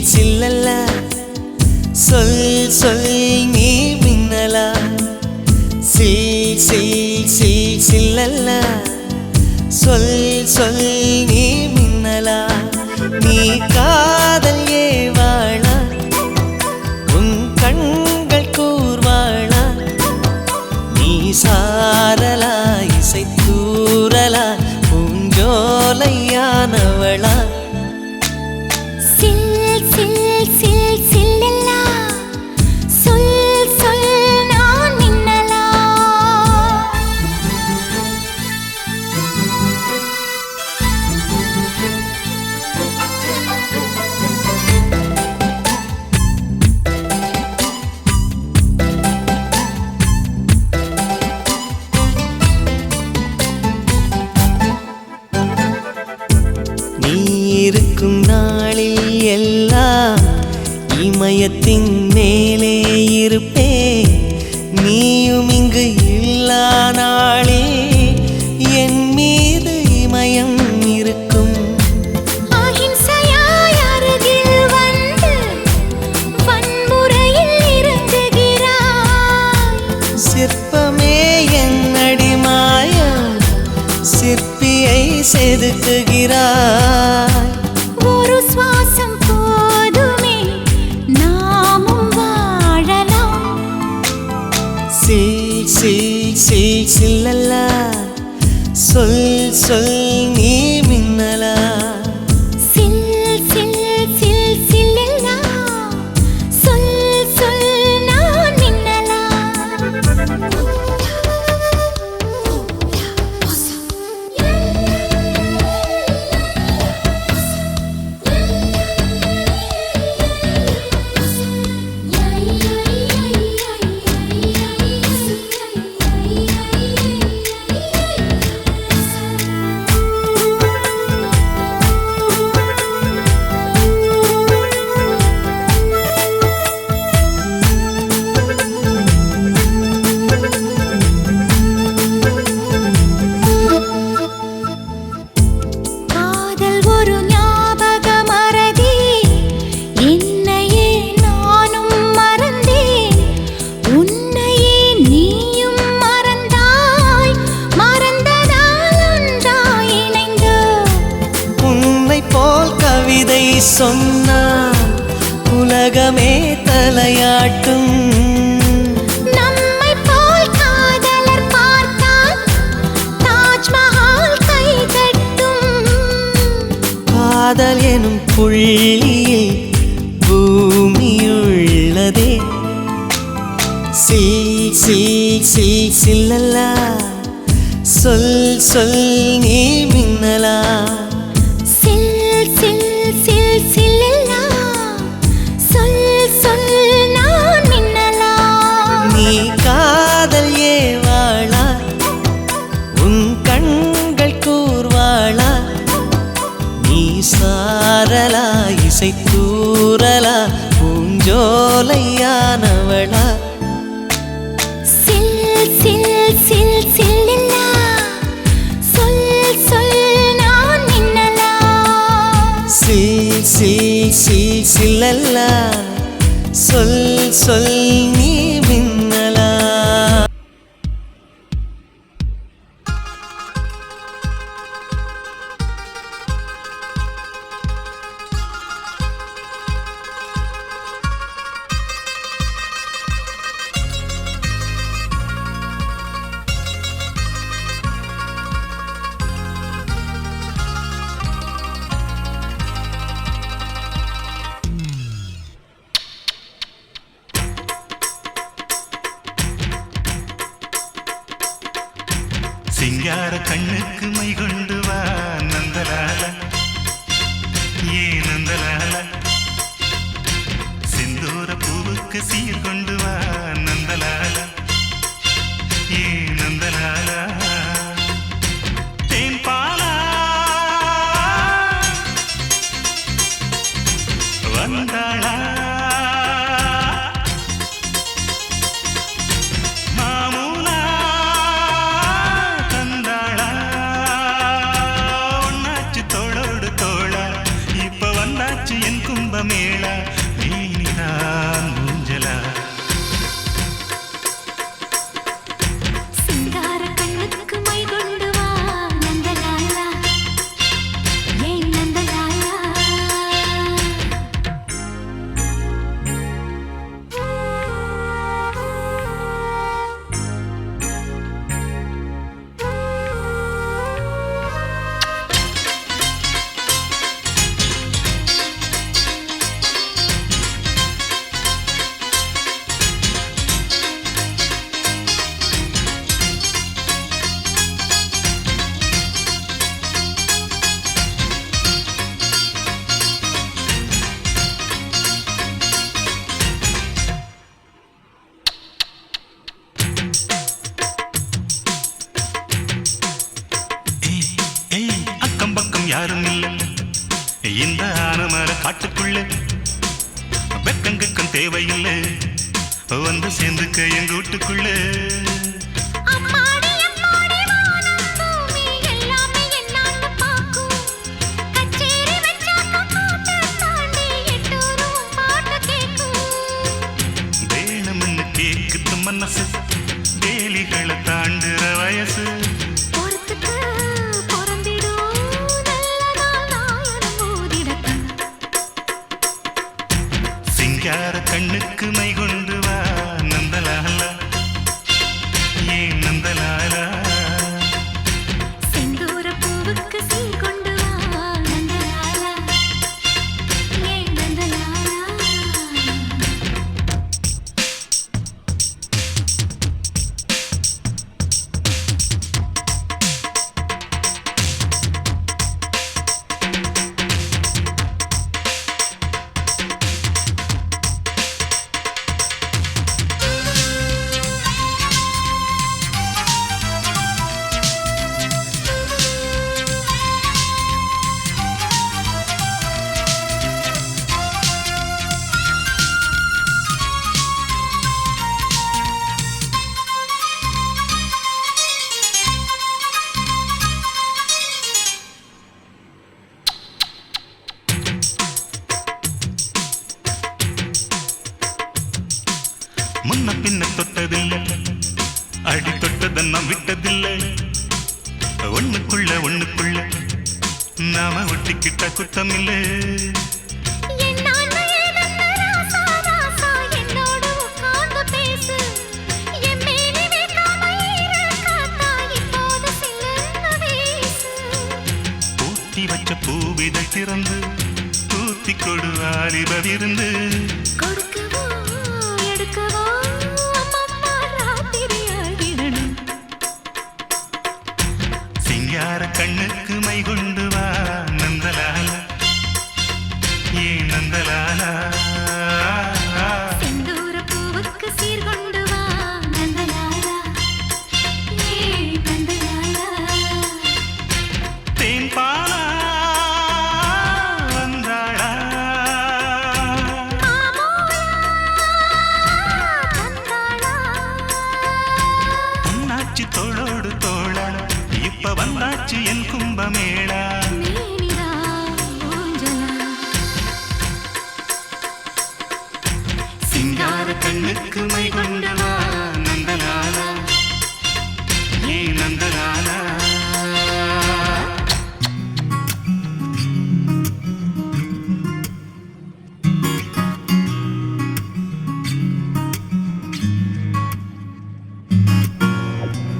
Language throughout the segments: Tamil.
சில்லல்லா சொல் சொல் நீ மின்னலா சில்லல்லா சொல் சொல் நீ மின்னலா நீ காதல் ஏவாளா உன் கண்கள் கூர்வாளா நீ சாரலா இசை தூரலா பூஞ்சோலையானவளா இருக்கும் நாளில் எல்லாம் இமயத்தின் மேலே இருப்பே நீயும் இங்கு இல்லா நாளே என் மீது இமயம் இருக்கும் அஹிம்சையாய் அருகில் வந்து வன்முறையில் இறங்குகிறாய் சிற்பமே என் அடிமாயா சிற்பியை செதுக்குகிறாய் ஒரு சுவாசம் போதுமே நாமும் வாழலாம் சில்லல்லா சொல் சொல் நீ மின்னலா சில்லல்லா சொல் சொல் நான் மின்னலா சொன்னால் உலகமே தலையாட்டும் நம்மை போல் காதலர் பார்த்தால் தாஜ்மஹால் கை தட்டும் காதல் எனும் புள்ளியில் பூமியுள்ளதே சில்லல்லா சொல் சொல் நீ மின்னலா சில்லல்லா சொல் சொல் நான் மின்னலா நீ காதல் ஏவாளா உன் கண்கள் கூர்வாளா நீ சாரலா இசை தூரலா பூஞ்சோலையானவளா சில்லல்லா சொல் சொல் நான் மின்னலா சில்லல்லா சொல் சொல் நீ மின்னலா சிங்கார கண்ணுக்கு மை கொண்டு வா நந்தலால ஏ நந்தலால சிந்தூர பூவுக்கு சீர் கொண்டு வா நந்தலால அக்கம் பக்கம் யாரும் இல்லை இந்த ஆனமர காட்டுக்குள்ள வெக்கங்கக்கம் தேவையில்லை வந்து சேர்ந்துக்க எங்க வீட்டுக்குள்ள அம்மாடி அம்மாடி வானம் பூமி எல்லாமே என்னான்னு பாக்கும் கச்சேரி வெச்சாக்க பாட்டு தாண்டி எட்டூரும் பாட்டு கேக்கும் வேணும்னு கேக்குது மனசு வேலிகளை தாண்டுற வயசு பொறுத்துக்கு பொறந்திடும் நல்ல நாயனம் ஊதிடட்டும் சிங்கார கண்ணுக்கு மை கொண்டு வா நந்தலாலா ஏன் நந்தலாலா செந்தூர பூவுக்கு சீர் கொண்டு வா நந்தலாலா ஏன் நந்தலாலா முன்ன பின்ன தொட்டதில்லை அடி தொட்டதெல்லாம் விட்டதில்லை ஒண்ணுக்குள்ள நாம ஒட்டிக்கிட்ட குத்தம் இல்லை என்னான்னு ஏதன்னு ராசா ராசா என்னோடு உட்கார்ந்து பேசு என் மேனி வைக்காம காத்தா இப்போது சில்லுன்னு வீசு பூட்டி வச்ச பூவிதை திறந்து தூத்தி கொடு வாலிப விருந்து கொடுக்கவோ எடுக்கவோ அம்மம்மா ராத்திரி ஆகிடணும் சிங்கார கண்ணுக்கு மை கொண்டு வா நந்தலாலா ஏன் நந்தலாலா செந்தூர பூவுக்கு சீர் கொண்டு வா நந்தலாலா ஏன் நந்தலாலா தேன் பாலா வந்தாளா பொன்னாச்சி தோளோடு தோளா இப்ப வந்தாச்சு என் கும்பமேளா சிங்கார கண்ணுக்கு மை கொண்டு வா நந்தலாலா ஏன் நந்தலாலா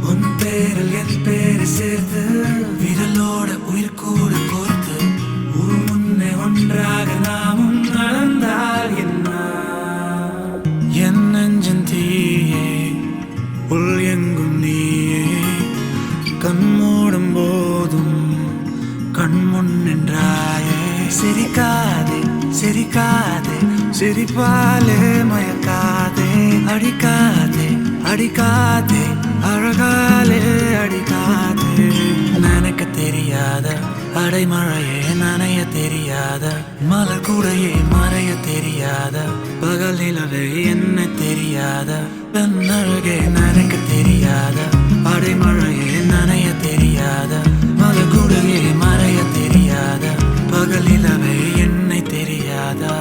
உன் பேரில் என் பேரை சேர்த்து விரலோட உயிர் கூட கோர்த்து ஊர் முன்னே ஒன்றாக நாமும் நடந்தால் என்ன என் நெஞ்சன் தீயே உள் எங்கும் நீயே கண் மூடும் போதும் கண் முன் நின்றாயே சிரிக்காதே சிரிக்காதே சிரிப்பாலே மயக்காதே அடிக்காதே அடிக்காதே அழகாலே அடிக்காதே நினைக்க தெரியாத அடைமழையே நனைய தெரியாத மலர் கூடையே மறைய தெரியாத பகல் நிலவே என்ன தெரியாத தன் அழகே நினைக்க தெரியாத அடைமழையே நனைய தெரியாத மலர் கூடையே மறைய தெரியாத பகல் நிலவே என்னை தெரியாதா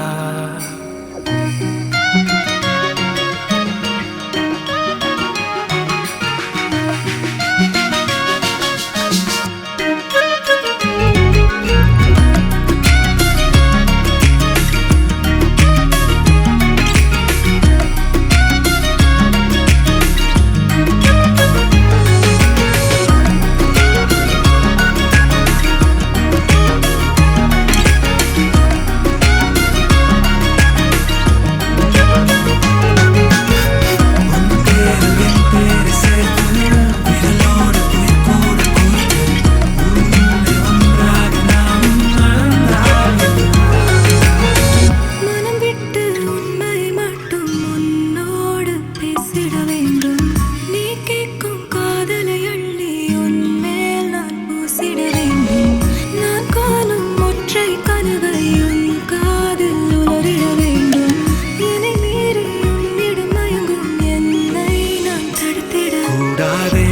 கூடாதே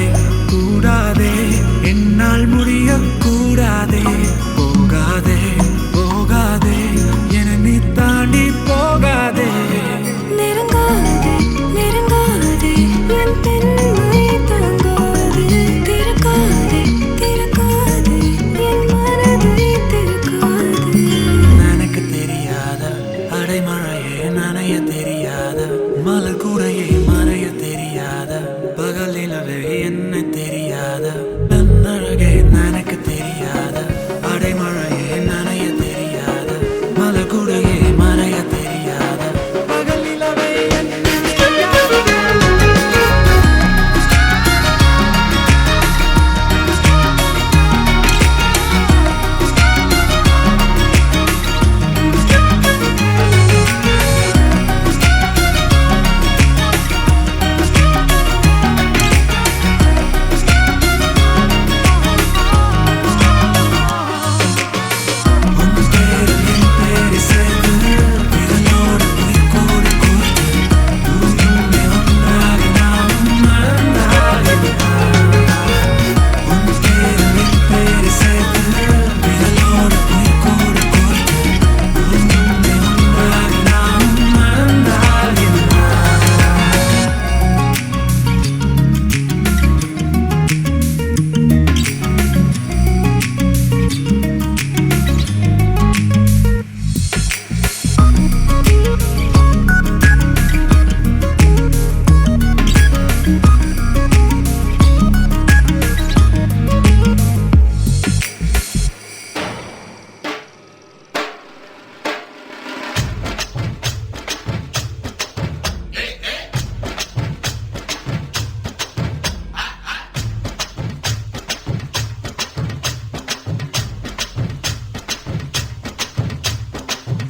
கூடாதே என்னால் முடியக்கூடாதே போகாதே போகாதே என நீ தாண்டி போகாதே நெருங்காதே நெருங்காதே என் பெண்மை தாங்காதே திறக்காதே திறக்காதே என் மனதை திறக்காதே எனக்கு தெரியாத அடைமழையே நனைய தெரியாத மலர் கூடையே மறைய தெரியாத பகல் நிலவே என்ன தெரியாத தன்னழகே எனக்கு தெரியாத அடைமழையே நனைய தெரியாத மலர் கூடையே மறைய தெரியாத பகல் நிலவே என்ன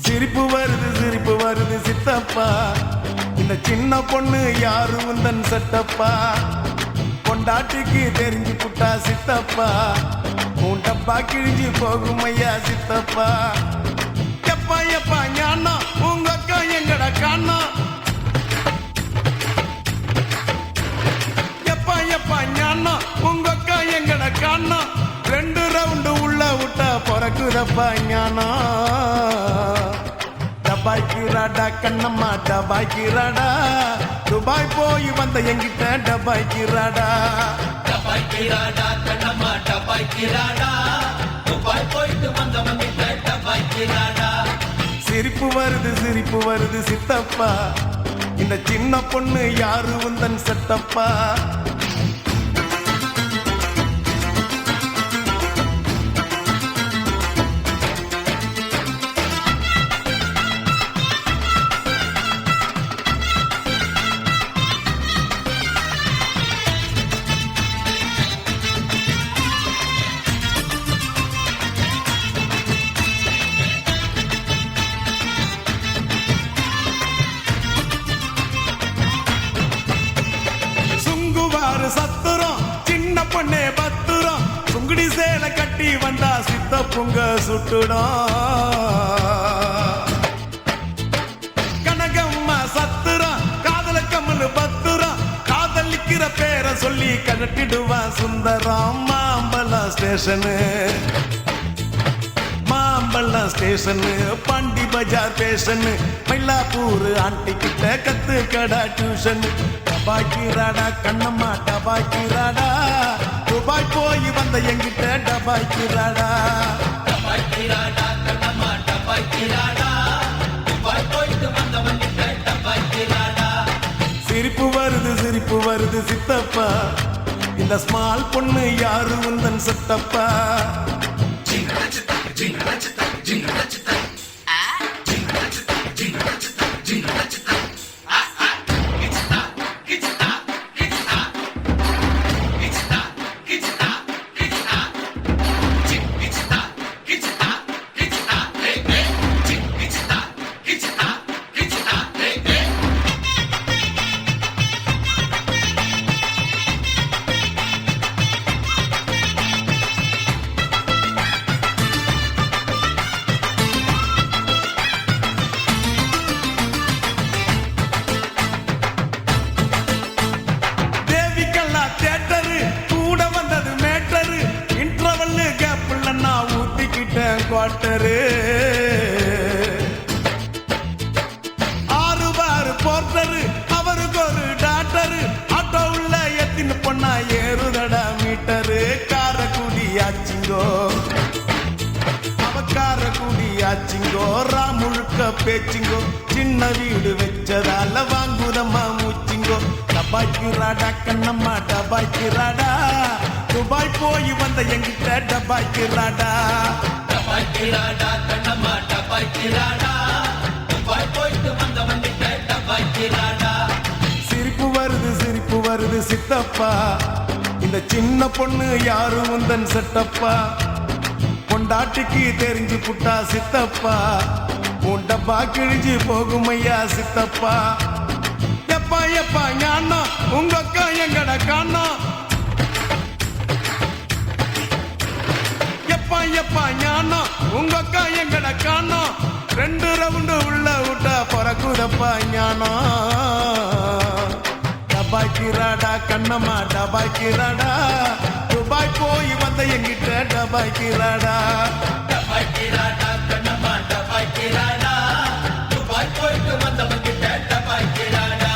சிரிப்பு வருது சித்தப்பா இந்த சின்ன பொண்ணு யாரு உந்தன் சட்டப்பா பொண்டாட்டிக்கு தெரிஞ்சு புட்டா சித்தப்பா உன் டப்பா கிழிஞ்சு போகும் ஐயா சித்தப்பா எப்பா எப்பா ஞானா உங்க அக்கா எங்கட காணா எப்பா எப்பா ஞானா உங்க அக்கா எங்கட காணா 2 ரவுண்டு உள்ள விட்டா பிறக்குதப்பா ஞானா டபாய்க்கிறாடா கண்ணம்மா டபாய்க்கிறாடா துபாய் போய் வந்த எங்கிட்ட டபாய்க்கிறாடா டபாய்க்கிறாடா கண்ணம்மா டபாய்க்கிறாடா துபாய் போயிட்டு வந்தவங்கிட்ட டபாய்க்கிறாடா சிரிப்பு வருது சித்தப்பா இந்த சின்ன பொண்ணு யாரு உந்தன் சட்டப்பா சத்துரம் சின்ன பொண்ணே பத்துரம் சுங்குடி சேலை கட்டி வந்தா சித்த பொங்க சுட்டுடும் கனகம்மா சத்துரம் காதல கம்மனு பத்துரம் காதலிக்கிற பேரை சொல்லி கழட்டிடுவான் சுந்தரம் மாம்பழம் ஸ்டேஷனு பாண்டி பஜார் பேஷனு மயிலாப்பூர் ஆண்டி கிட்ட கத்து கடா டியூஷன் டபாய்க்கிறாடா கண்ணம்மா டபாய்க்கிறாடா துபாய் போய் வந்த எங்கிட்ட டபாய்க்கிறாடா டபாய்க்கிறாடா கண்ணம்மா டபாய்க்கிறாடா துபாய் போயிட்டு வந்தவங்கிட்ட டபாய்க்கிறாடா சிரிப்பு வருது சித்தப்பா இந்த ஸ்மால் பொண்ணு யாரு உந்தன் சட்டப்பா குவார்டரு போர்ட்டரு அவருக்கு ஒரு டாக்டரு ஆட்டோ உள்ள எத்தின்னு பொண்ணா ஏறுதடா மீட்டரு காரக்குடி ஆச்சிங்கோ அவக்கார குடி ஆச்சிங்கோ ராமுழுக்க பேச்சிங்கோ சின்ன வீடு வச்சதால வாங்குதம்மா மூச்சிங்கோ டபாய்க்கிறாடா கண்ணம்மா டபாய்க்கிறாடா துபாய் போய் வந்த எங்கிட்ட டபாய்க்கிறாடா டபாய்க்கிறாடா கண்ணம்மா டபாய்க்கிறாடா துபாய் போயிட்டு வந்த வண்டிட்ட டபாய்க்கிறாடா சிரிப்பு வருது சித்தப்பா இந்த சின்ன பொண்ணு யாரும் உந்தன் செட்டப்பா பொண்டாட்டிக்கு தெரிஞ்சு புட்டா சித்தப்பா உன் டப்பா கிழிஞ்சு போகும் ஐயா சித்தப்பா எப்பா எப்பா ஞானோ உங்க அக்கா எங்கட காணோ எப்பா எப்பா ஞானோ உங்க அக்கா எங்கட காணோ 2 ரவுண்டு உள்ள விட்டா பறக்குதப்பா ஞானோ டபாய்க்கிறாடா கண்ணம்மா டபாய்க்கிறாடா துபாய் போய் வந்த எங்கிட்ட டபாய்க்கிறாடா டபாய்க்கிறாடா கண்ணம்மா டபாய்க்கிறாடா துபாய் போயிட்டு வந்தவங்கிட்ட டபாய்க்கிறாடா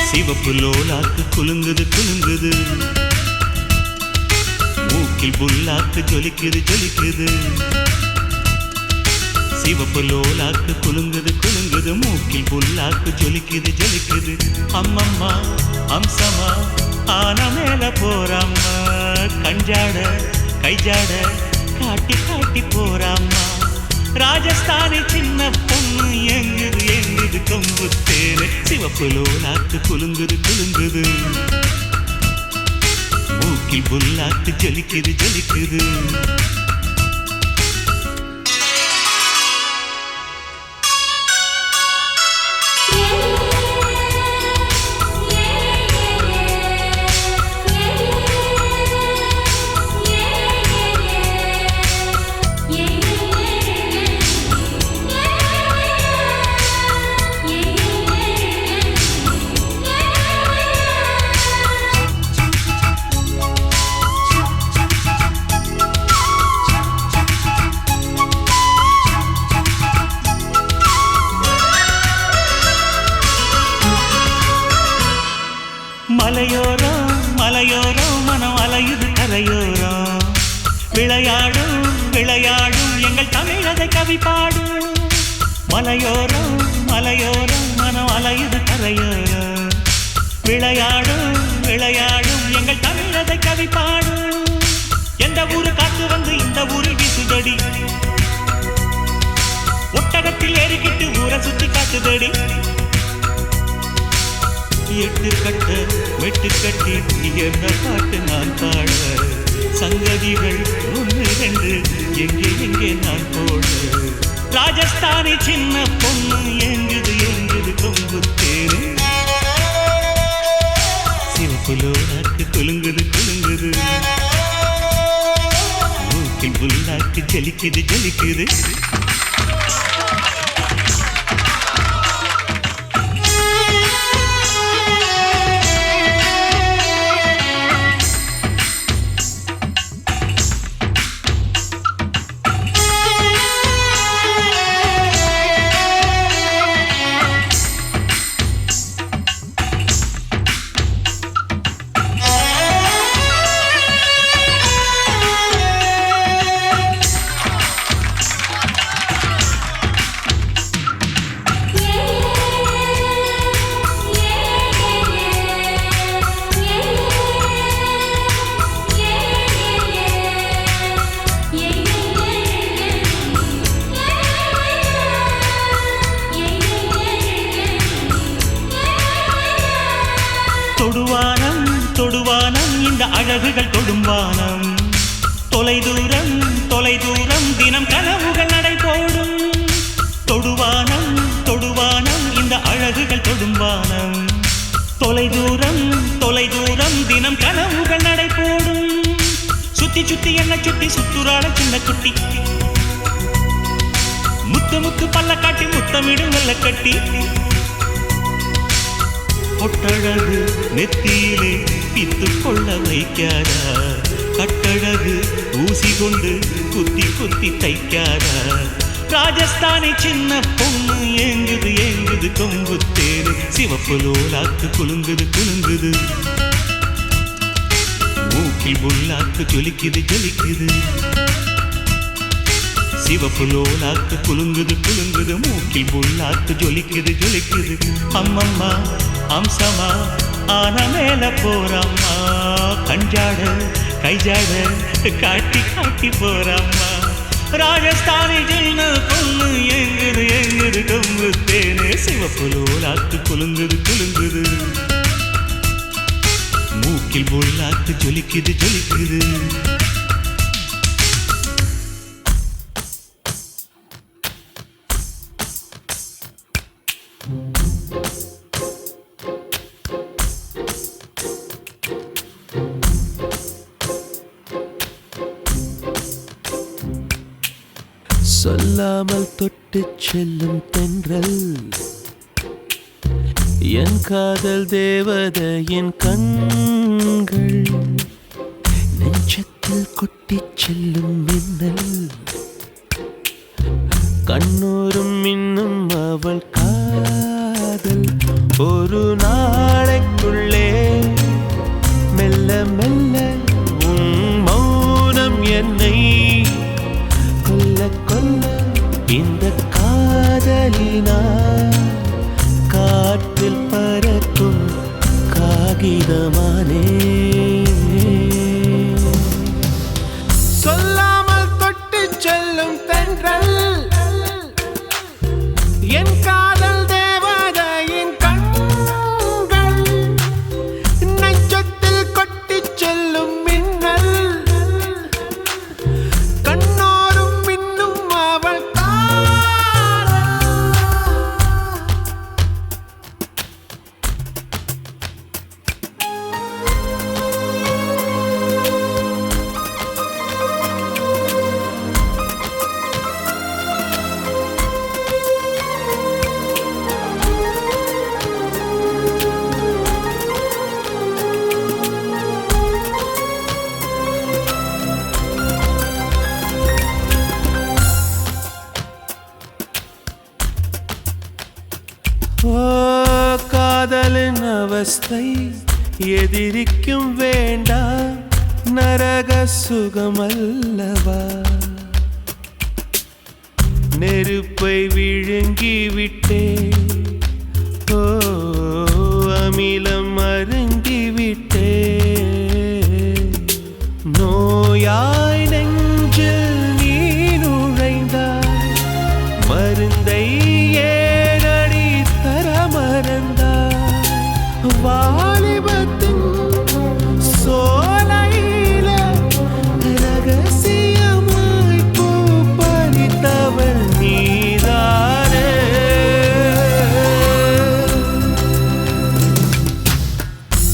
சிவப்பு லோலாக்கு குலுங்குது குலுங்குது மூக்கில் புல்லாக்கு ஜொலிக்குது ஜொலிக்குது சிவப்பு லோலாக்கு குலுங்குது குலுங்குது மூக்கில் புல்லாக்கு ஜொலிக்குது ஜொலிக்குது அம்மம்மா அம்சமா ஆன மேல போறாம்மா கஞ்சாட கைஜாட காட்டி காட்டி போறாம்மா ராஜஸ்தானி சின்ன பொண்ணு எங்குது எங்குது கொம்பு தேரு சிவப்பு லோலாக்கு குலுங்குது குலுங்குது மூக்கில் புல்லாக்கு ஜொலிக்குது ஜொலிக்குது மலையோரம் மலையோரம் மனம் அலையுது கரையோரம் விளையாடும் விளையாடும் எங்கள் தமிழதை கவி பாடும் மலையோரம் மலையோரம் மனம் அலையுது கரையோரம் விளையாடும் விளையாடும் எங்கள் தமிழதை கவி பாடும் எந்த ஊரு காத்து வந்து இந்த ஊரில் வீசுதடி ஒட்டகத்தில் ஏறிக்கிட்டு ஊரை சுத்தி காட்டுதடி எட்டு கட்ட வெட்டு கட்டி என்ன பாட்டு நான் பாட சங்கதிகள் 1 2 எங்கே எங்கே நான் போட ராஜஸ்தானி சின்ன பொண்ணு எங்குது எங்குது கொம்பு தேரு சிவப்பு லோலாக்கு குலுங்குது குலுங்குது மூக்கில் புல்லாக்கு ஜலிக்குது ஜலிக்குது தொடுவானம் தொடுவானம் இந்த அழகுகள் தொடும்பானம் தொலைதூரம் தொலைதூரம் தினம் கனவுகள் நடை போடும் தொடுவானம் தொடுவானம் இந்த அழகுகள் தொடும்பானம் தொலைதூரம் தொலைதூரம் தினம் கனவுகள் நடை போடும் சுத்தி சுத்தி என்ன சுத்தி சுத்துறாள சின்ன குட்டி முத்து முத்து பல்ல காட்டி முத்தமிடும் வெள்ள கட்டி பொட்டழகு நெத்தியிலே பித்து கொள்ள வைக்காதா கட்டழகு ஊசி கொண்டு குத்தி குத்தி தைக்காதா ராஜஸ்தானி சின்ன பொண்ணு ஏங்குது ஏங்குது கொம்பு தேரு சிவப்பு லோலாக்கு குலுங்குது குலுங்குது மூக்கில் புல்லாக்கு ஜொலிக்குது ஜொலிக்குது சிவப்பு லோலாக்கு குலுங்குது குலுங்குது மூக்கில் புல்லாக்கு ஜொலிக்குது ஜொலிக்குது அம்மம்மா அம்சமா ஆன மேல போறம்மா கஞ்சாட கைஜாட காட்டி காட்டி போறம்மா ராஜஸ்தானி சின்ன பொண்ணு எங்குது எங்குது கொம்பு தேனே சிவப்பு லோலாக்கு குலுங்குது குலுங்குது மூக்கில் புல்லாக்கு ஜொலிக்குது ஜொலிக்குது சொல்லாமல் தொட்டு செல்லும் தென்றல் என் காதல் தேவதையின் கண்கள் நெஞ்சத்தில் கொட்டி செல்லும் மின்னல் கண்ணோரும் இன்னும் அவள் காதல் ஒரு நாளைக்குள்ளே மெல்ல மெல்ல உன் மௌனம் என்னை கொல்ல கொல்ல இந்த காதலினால் காற்றில் பறக்கும் காகிதமானே சொல்லாமல் தொட்டு செல்லும் தென்றல் என் காதல் தேவதையின் கண்கள் நெஞ்சத்தில் கொட்டி செல்லும் மின்னல் கண்ணோரும் இன்னும் அவள் காதலின் அவஸ்தை எதிரிக்கும் வேண்டாம் நரக சுகமல்லவா நெருப்பை விழுங்கி விட்டே அமிலம் அருங்கி விட்டே நோயாய் நெஞ்சில் நீ நுழைந்தாய் மருந்தை வாலிபத்தின் சோலையில ரகசியமாய் பூப்பறித்தவள் நீதானே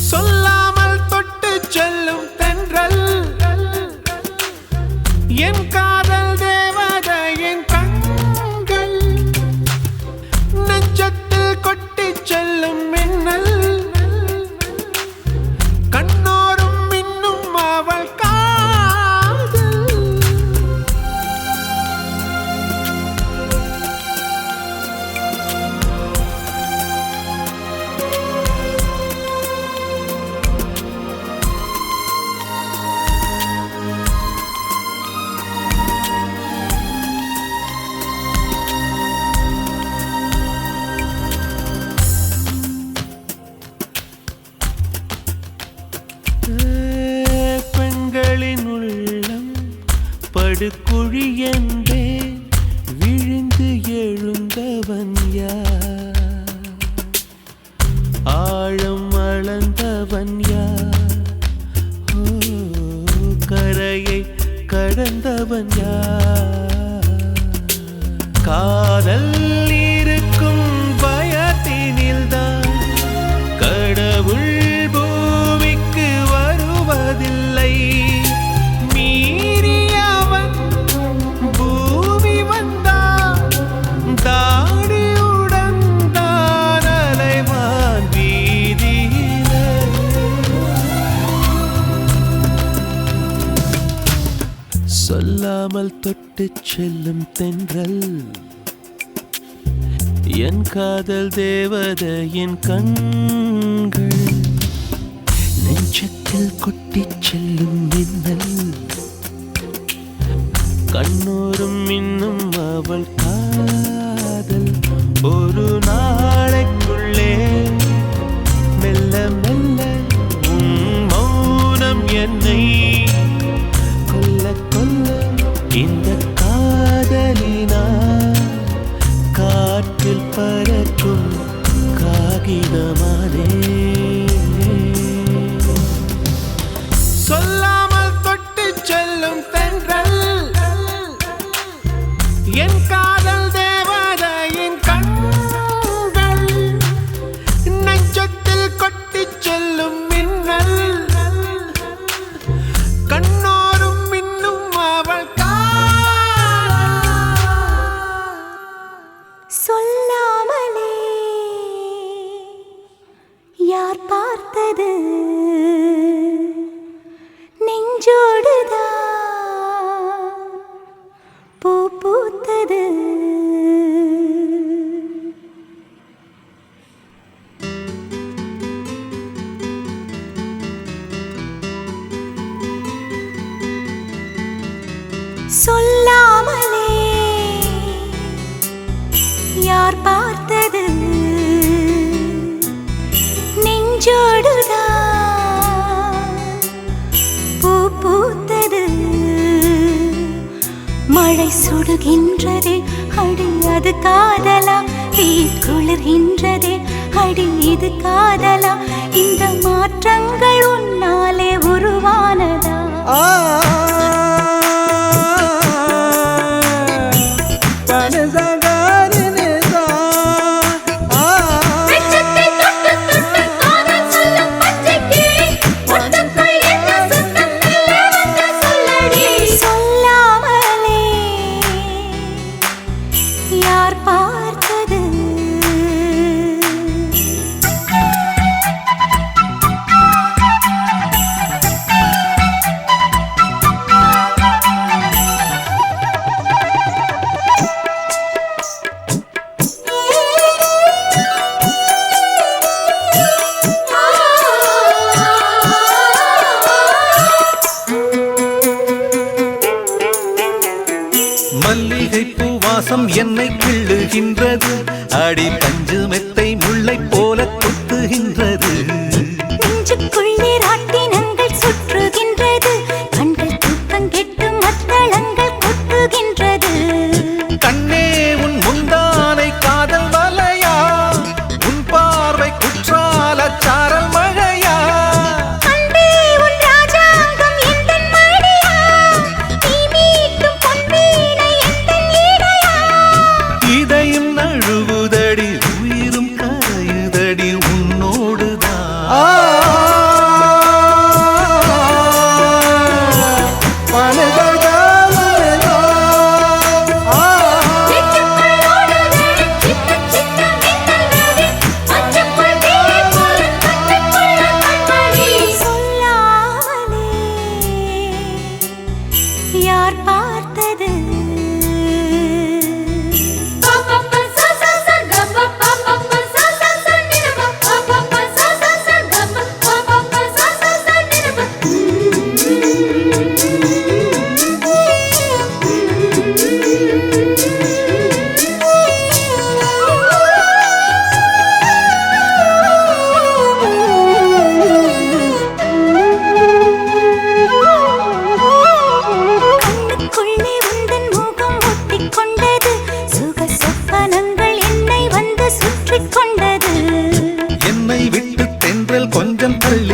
சொல்லாமல் தொட்டு செல்லும் தென்றல் என் காதல் தேவதையின் கண்கள் நெஞ்சத்தில் கொட்டி செல்லும் மின்னல் கண்ணோரும் இன்னும் அவள் காதல் பெண்களின் உள்ளம் படுகுழி என்றே விழுந்து எழுந்தவன் யார் ஆழம் அளந்த வந்தவன் யார்? ஓ, கரையை கடந்தவன் யார்? காதல் இருக்கும் பயத்தினில்தான் கடவுள் பூமிக்கு வருவதில்லை. மீறியவன் பூமி வந்தான், தாடியுடன் தான் அலைவான் வீதியிலே. சொல்லாமல் தொட்டுச் செல்லும் தென்றல் என் காதல் தேவதையின் கண்கள். நெஞ்சத்தில் கொட்டிச் செல்லும் மின்னல் கண்ணோரும் இன்னும் அவள் காதல். ஒரு நாளைக்குள்ளே மெல்ல மெல்ல உன் மௌனம் என்னை கொல்ல கொல்ல. இந்த காதலினால் காற்றில் பறக்கும் காகிதமானே. சொல்லாமல் தொட்டுச் செல்லும் தென்றல் என் காதல் தேவதையின் கண்கள். நெஞ்சத்தில் கொட்டிச் செல்லும் மின்னல் கண்ணோரும் இன்னும் அவள் சொல்லாமலே யார் பார்த்தது நெஞ்சோடுதான் பூ பூத்தது. சொல்லாமலே யார் பார்த்தது நெஞ்சோடுதான் பூ பூத்தது. மழை சுடுகின்றதே அடி அது காதலா? தீ குளிர்கின்றதே அடி இது காதலா? இந்த மாற்றங்கள் உன்னாலே உருவானதா? சொல்லாமலே யார் பார்த்தது? மல்லிகை பூவாசம் என்னை கிள்ளுகின்றது, அடி பஞ்சு மெத்தை முல்லை போல கொத்துகின்றது. நெஞ்சுக்குள்ளே ராட்டினங்கள் சுற்றுகின்றது, கண்கள் தூக்கம் கெட்டு மத்தளங்கள் கொட்டுகின்றது. கண்ணே உன் முந்தானை காதல் வலையா, உன் பார்வை குற்றால சாரல் மழையா. அன்பே உன் ராஜாங்கம் எந்தன் மடியா, நீ மீட்டும் பொன்வீணை எந்தன் இடையா. இதயம் நழுவுதடி உயிரும்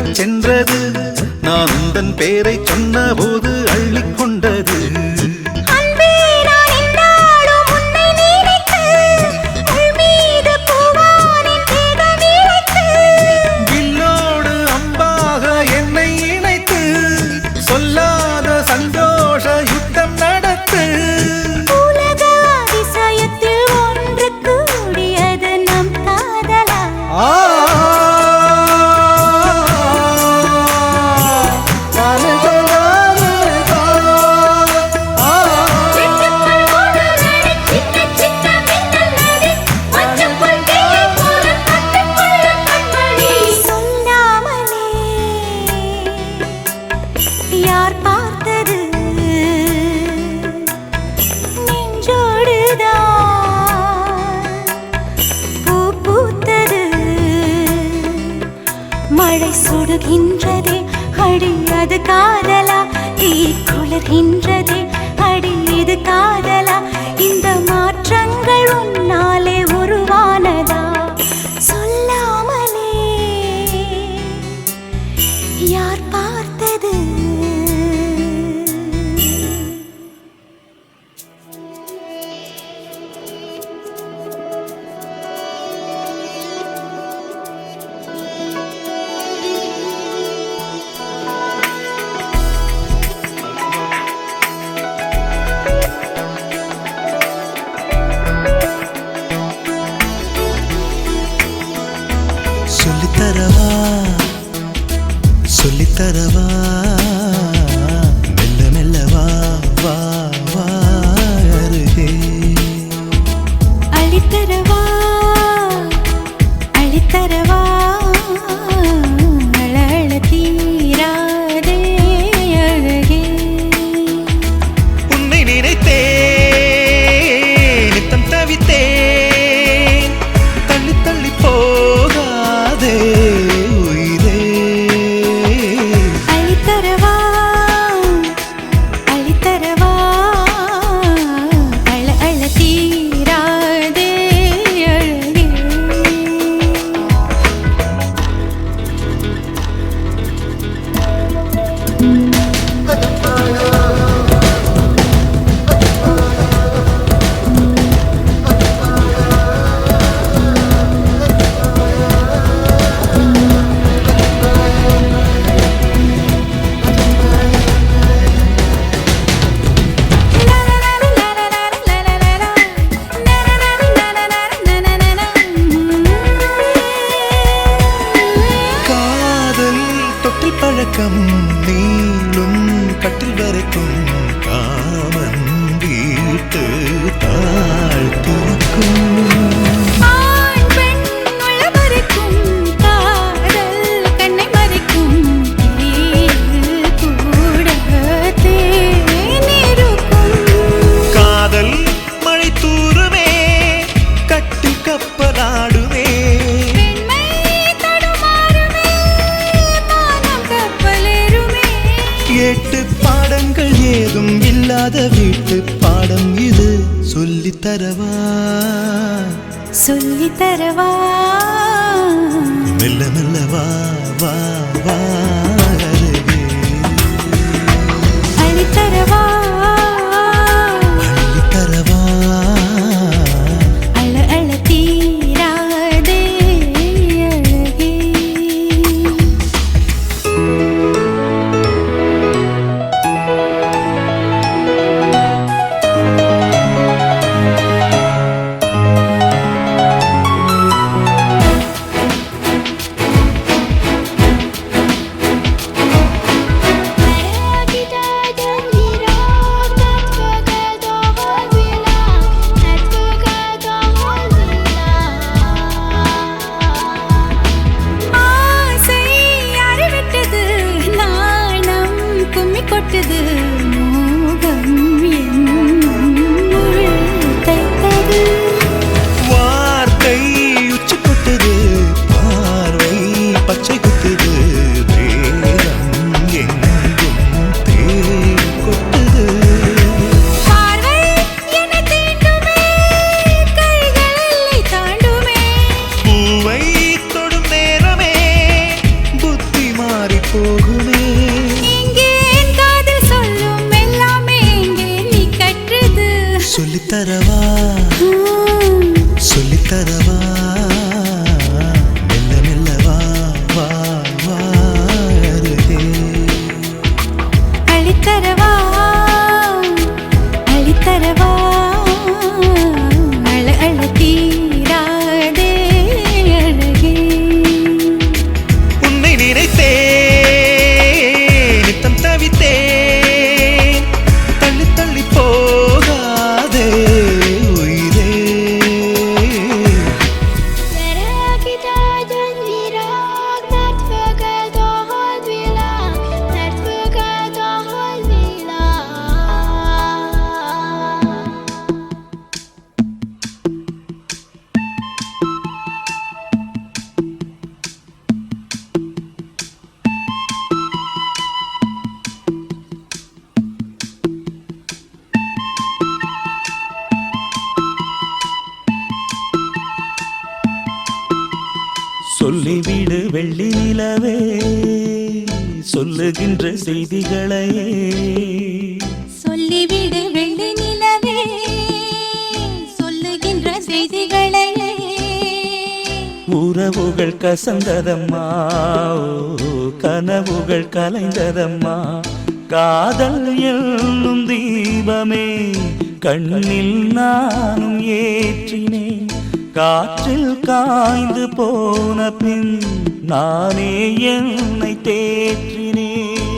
தள்ளிச் சென்றது நான் உந்தன் பேரை சொன்னபோது அள்ளிக் கொண்டது அன்பே நான் என்னாலும் உன்னை நினைத்து உள் மீது பூவானின் தேகம் இழைத்து வில்லோடு அம்பாக என்னை இணைத்து சொல்லாத சந்தோஷ யுத்தம் நடத்து உலக அதிசயத்தில் ஒன்று கூடியது நம் காதலா யார் பார்த்தது நெஞ்சோடுதான் பூ பூத்தது மழை சுடுகின்றதே அடி அது காதலா தீ குளிர்கின்றதே அடி இது காதலா இந்த மாற்றங்கள் உன்னாலே உருவானதா சொல்லாமலே யார் பார்த்தது சொல்லித்தரவா மெல்ல மெல்ல வா வா வா அருகே அளித்தரவா அளித்தரவா அழ தீராதே அழகே உன்னை நினைத்தேன் நித்தம் தவித்தேன் தள்ளி தள்ளி போகாதே உயிரே அளித்தரவா அளித்தரவா அழ தீராதே அழகே காதல் தொட்டில் பழக்கம் நீளும் கட்டில் வரைக்கும் காமன் வீட்டு தாழ்த்திருக்கும் ஆண் பெண் உள்ள மறைக்கும் காதல் கண்ணை மறைக்கும் தேனில் கூட தேனிருக்கும் காதல் மழை தூருமே கட்டில் கப்பலாடுமே பெண்மை தடுமாறுமே மானம் கப்பலேறுமே எட்டு பாடங்கள் ஏதும் இல்லாத வீட்டு பாடம் இது சொல்லித்தரவா சொல்லித்தரவா மெல்ல மெல்ல வா வா வா அருகே அளித்தரவா அள்ளித்தரவா அழ தீராதே அழகே வெள்ளி நிலவே சொல்லுகின்ற செய்திகளையே சொல்லிவிடு வெள்ளி நிலவே சொல்லுகின்ற செய்திகளையே உறவுகள் கசந்ததம்மா கனவுகள் கலைந்ததம்மா காதல் என்னும் தீபமே கண்ணில் நானும் ஏற்றினேன் காற்றில் காய்ந்து போன பின் நானே என்னை தேற்றினேன்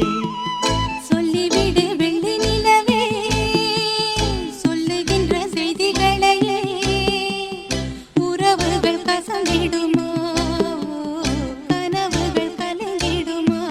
சொல்லிவிடு வெள்ளி நிலவே சொல்லுகின்ற செய்திகளையே உறவுகள் கசந்திடுமோ கனவுகள் கலங்கிடுமோ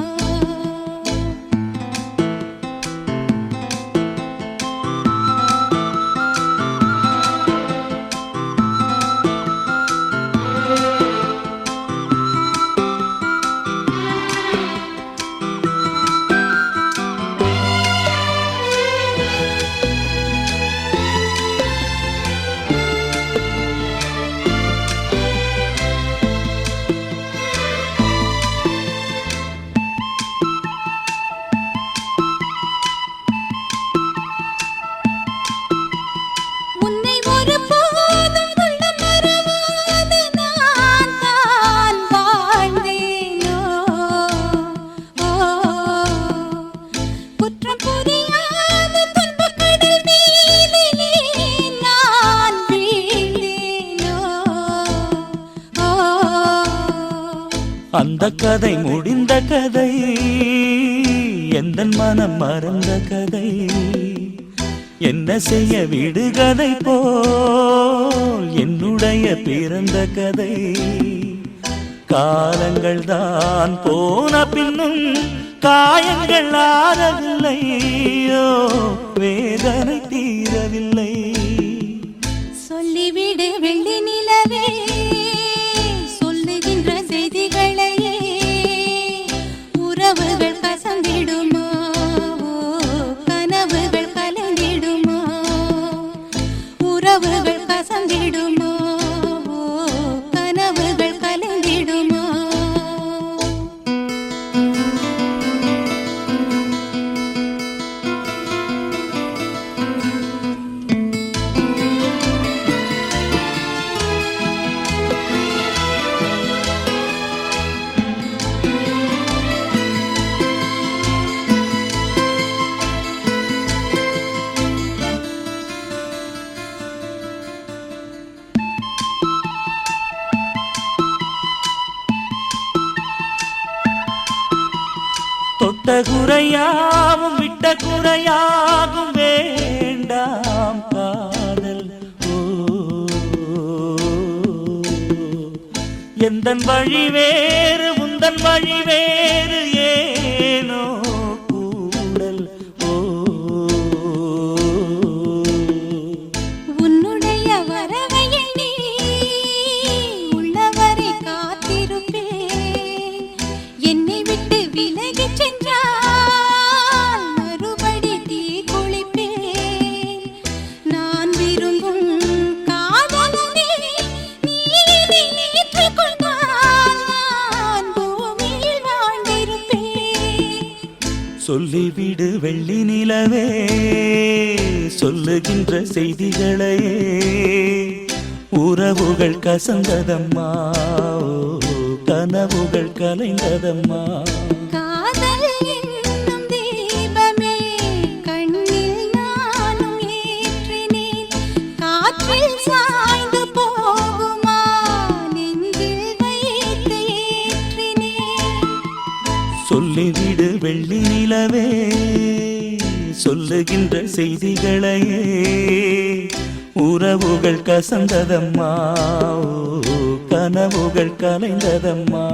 உன்னை ஒருபோதும் உள்ளம் மறவாது நான் தான் வாழ்ந்தேனோ குற்றம் புரியாத துன்பக் கடல் மீதிலே நான் வீழ்ந்தேனோ அந்த கதை முடிந்த கதை எந்தன் மனம் மறந்த கதை என்ன செய்ய விடுகதை போல் என்னுடைய பிறந்த கதை காலங்கள் தான் போன பின்னும் காயங்கள் ஆறவில்லையோ வேதனை தீரவில்லை சொல்லிவிடு வெள்ளி நிலவே சொல்லுகின்ற செய்திகளையே உறவுகள் கசந்திடுமோ கனவுகள் கலங்கிடுமோ உறவுகள் கசந்திடுமோ கனவுகள் கலங்கிடுமோ தொட்ட குறையாவும் விட்ட குறையாகும் வேண்டாம் காதல் எந்தன் வழி வேறு உந்தன் வழி வேறு ஏனோ கூடல் உன்னுடைய வரவை எண்ணி உள்ளவரை காத்திருப்பேன் என்னை விட்டு விலகிச் சென்றால் மறுபடி தீ குளிப்பேன் நான் விரும்பும் காதலனே நீ என்னை ஏற்றுக்கொண்டால் நான் பூமியில் வாழ்ந்திருப்பேன் சொல்லிவிடு வெள்ளி நிலவே சொல்லுகின்ற செய்திகளையே உறவுகள் கசந்ததம்மா கனவுகள் கலைந்ததம்மா காதல் என்னும் தீபமே கண்ணில் நானும் ஏற்றினேன் காற்றில் சாய்ந்து போகுமா நெஞ்சில் வைத்து ஏற்றினேன் சொல்லிவிடு வெள்ளி நிலவே சொல்லுகின்ற செய்திகளையே உறவுகள் கசந்ததம்மா கனவுகள் கலைந்ததம்மா